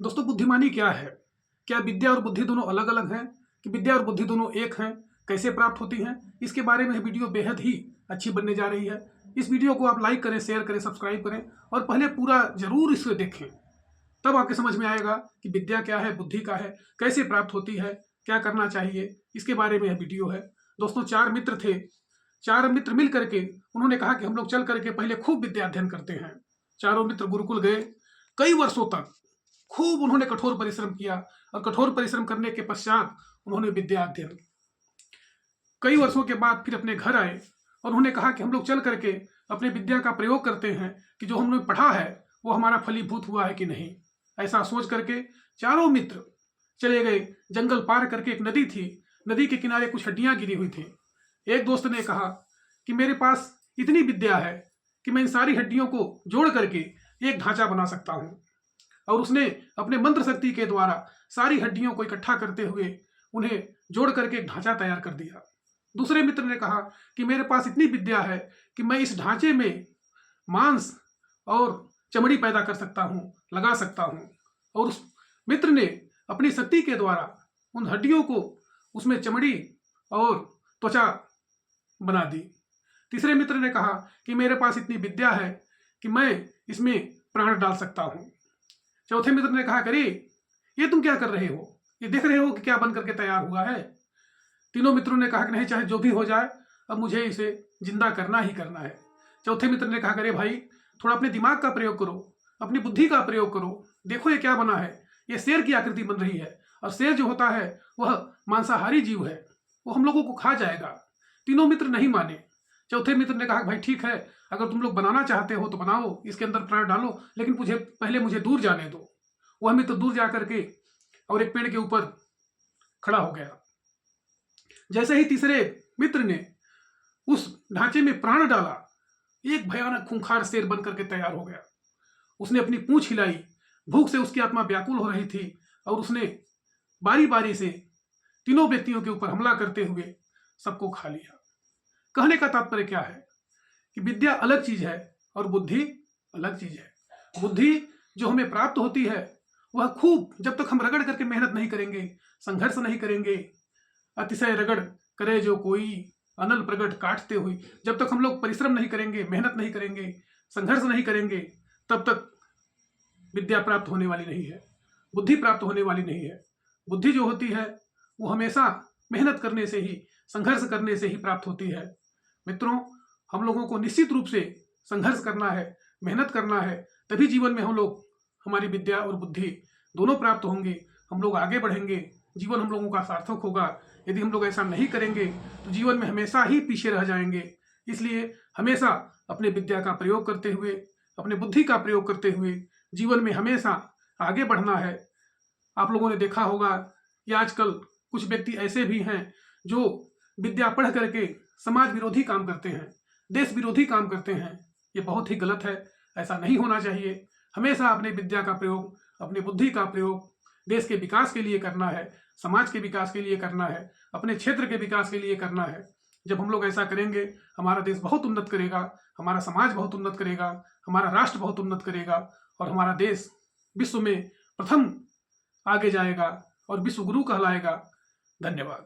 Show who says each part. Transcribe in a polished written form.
Speaker 1: दोस्तों, बुद्धिमानी क्या है? क्या विद्या और बुद्धि दोनों अलग अलग हैं कि विद्या और बुद्धि दोनों एक हैं? कैसे प्राप्त होती हैं? इसके बारे में यह वीडियो बेहद ही अच्छी बनने जा रही है। इस वीडियो को आप लाइक करें, शेयर करें, सब्सक्राइब करें और पहले पूरा जरूर इसे देखें। तब आपके समझ में आएगा कि विद्या क्या है, बुद्धि क्या है, कैसे प्राप्त होती है, क्या करना चाहिए, इसके बारे में यह वीडियो है। दोस्तों, 4 मित्र थे। 4 मित्र मिल करके उन्होंने कहा कि हम लोग चल करके पहले खूब विद्या अध्ययन करते हैं। चारों मित्र गुरुकुल गए। कई वर्षों तक खूब उन्होंने कठोर परिश्रम किया और कठोर परिश्रम करने के पश्चात उन्होंने विद्या अध्ययन। कई वर्षों के बाद फिर अपने घर आए और उन्होंने कहा कि हम लोग चल करके अपने विद्या का प्रयोग करते हैं कि जो हमने पढ़ा है वो हमारा फलीभूत हुआ है कि नहीं। ऐसा सोच करके चारों मित्र चले गए। जंगल पार करके एक नदी थी। नदी के किनारे कुछ हड्डियां गिरी हुई थी। एक दोस्त ने कहा कि मेरे पास इतनी विद्या है कि मैं इन सारी हड्डियों को जोड़ करके एक ढांचा बना सकता हूं। और उसने अपने मंत्र शक्ति के द्वारा सारी हड्डियों को इकट्ठा करते हुए उन्हें जोड़ करके एक ढांचा तैयार कर दिया। दूसरे मित्र ने कहा कि मेरे पास इतनी विद्या है कि मैं इस ढांचे में मांस और चमड़ी पैदा कर सकता हूं, लगा सकता हूं। और उस मित्र ने अपनी शक्ति के द्वारा उन हड्डियों को उसमें चमड़ी और त्वचा बना दी। तीसरे मित्र ने कहा कि मेरे पास इतनी विद्या है कि मैं इसमें प्राण डाल सकता हूं। चौथे मित्र ने कहा, करे ये तुम क्या कर रहे हो? ये देख रहे हो कि क्या बन करके तैयार हुआ है? तीनों मित्रों ने कहा कि नहीं, चाहे जो भी हो जाए, अब मुझे इसे जिंदा करना ही करना है। चौथे मित्र ने कहा, करे भाई, थोड़ा अपने दिमाग का प्रयोग करो, अपनी बुद्धि का प्रयोग करो। देखो ये क्या बना है। ये शेर की आकृति बन रही है और शेर जो होता है वह मांसाहारी जीव है, वो हम लोगों को खा जाएगा। तीनों मित्र नहीं माने। चौथे मित्र ने कहा, भाई ठीक है, अगर तुम लोग बनाना चाहते हो तो बनाओ, इसके अंदर प्राण डालो, लेकिन पहले मुझे दूर जाने दो। वह मित्र दूर जा करके और एक पेड़ के ऊपर खड़ा हो गया। जैसे ही तीसरे मित्र ने उस ढांचे में प्राण डाला, एक भयानक खूंखार शेर बन करके तैयार हो गया। उसने अपनी पूंछ हिलाई। भूख से उसकी आत्मा व्याकुल हो रही थी और उसने बारी बारी से तीनों व्यक्तियों के ऊपर हमला करते हुए सबको खा लिया। कहने का तात्पर्य क्या है कि विद्या अलग चीज है और बुद्धि अलग चीज है। बुद्धि जो हमें प्राप्त होती है वह खूब, जब तक हम रगड़ करके मेहनत नहीं करेंगे, संघर्ष नहीं करेंगे, अतिशय रगड़ करे जो कोई अनल प्रगट काटते हुए, जब तक हम लोग परिश्रम नहीं करेंगे, मेहनत नहीं करेंगे, संघर्ष नहीं करेंगे, तब तक विद्या प्राप्त होने वाली नहीं है, बुद्धि प्राप्त होने वाली नहीं है। बुद्धि जो होती है वो हमेशा मेहनत करने से ही, संघर्ष करने से ही प्राप्त होती है। मित्रों, हम लोगों को निश्चित रूप से संघर्ष करना है, मेहनत करना है, तभी जीवन में हम लोग, हमारी विद्या और बुद्धि दोनों प्राप्त होंगे। हम लोग आगे बढ़ेंगे, जीवन हम लोगों का सार्थक होगा। यदि हम लोग ऐसा नहीं करेंगे तो जीवन में हमेशा ही पीछे रह जाएंगे। इसलिए हमेशा अपने विद्या का प्रयोग करते हुए, अपने बुद्धि का प्रयोग करते हुए जीवन में हमेशा आगे बढ़ना है। आप लोगों ने देखा होगा कि आजकल कुछ व्यक्ति ऐसे भी हैं जो विद्या पढ़ करके समाज विरोधी काम करते हैं, देश विरोधी काम करते हैं। ये बहुत ही गलत है, ऐसा नहीं होना चाहिए। हमेशा अपने विद्या का प्रयोग, अपनी बुद्धि का प्रयोग देश के विकास के लिए करना है, समाज के विकास के लिए करना है, अपने क्षेत्र के विकास के लिए करना है। जब हम लोग ऐसा करेंगे, हमारा देश बहुत उन्नत करेगा, हमारा समाज बहुत उन्नत करेगा, हमारा राष्ट्र बहुत उन्नत करेगा और हमारा देश विश्व में प्रथम आगे जाएगा और विश्व गुरु कहलाएगा। धन्यवाद।